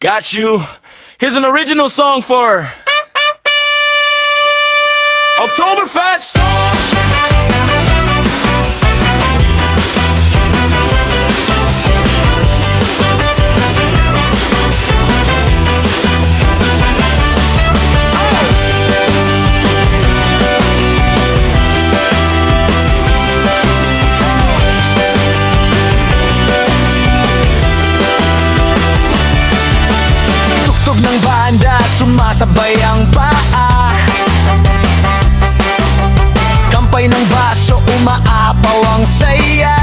Got you. Here's an original song for Oktoberfest. Ng banda, sumasabay ang paa. Kampay ng baso, umaapaw ang saya.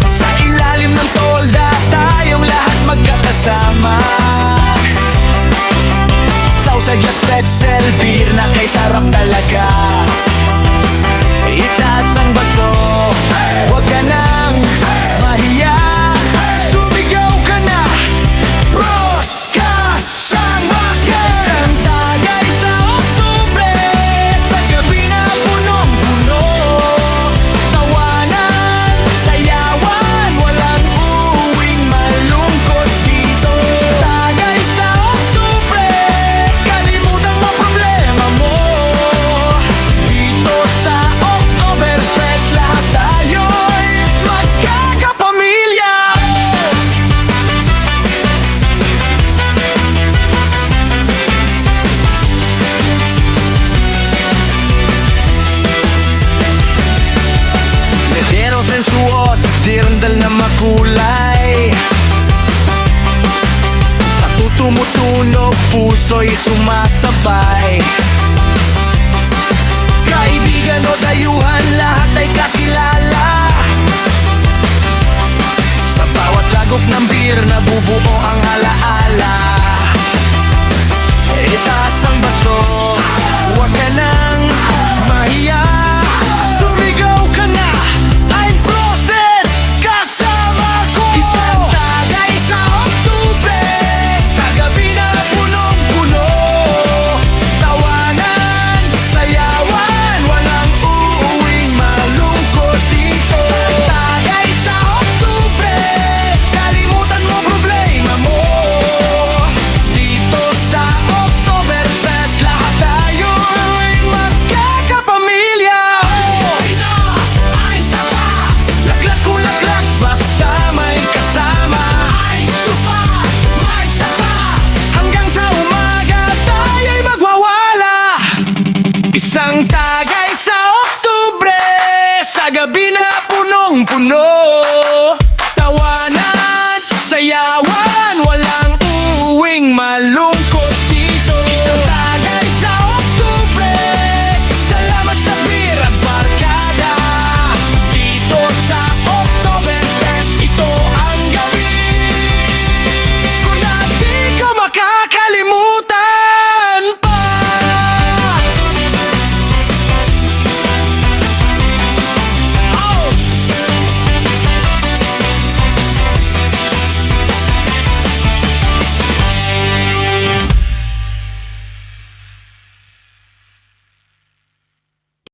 Sa ilalim ng tolda, tayong lahat magkakasama. Sausage at pretzel, beer na kay sarap talaga. Itaas ang baso, huwag ka nang mahiya. Sumigaw ka na, Bros, kasama ka! Isang tagay sa Oktubre, sa gabi na punong-puno. Tawanan, sayawan, walang uwing malungkot dito. Tagay sa Oktubre, kalimutan mo problema mo. Dito sa Oktoberfest, lahat tayo'y magkakapamilya. Medero sensuot, dirndal na makulay. Sa tutumutunog, puso'y sumasabay. Kaibigan o dayuhan, lahat ay kakilala. Sa bawat lagok ng beer, nabubuo ang alaala. Itaas ang baso, huwag ka nang mahiya. Sumigaw ka na, I'm Proset, kasama ko. Isang tagay sa Oktubre, sa gabi na punong-puno. Tawanan, sayawan, walang uuwing malungkot dito. Tagay sa Oktubre, kalimutan mo problema mo. Dito sa Oktoberfest, lahat tayo'y magkakapamilya. Ay sapa, laklak kung laklak, basta may kasama. Ay supa, may sapa, hanggang sa umaga tayo'y magwawala. Isang tagay sa Oktubre, sa gabi na punong-puno.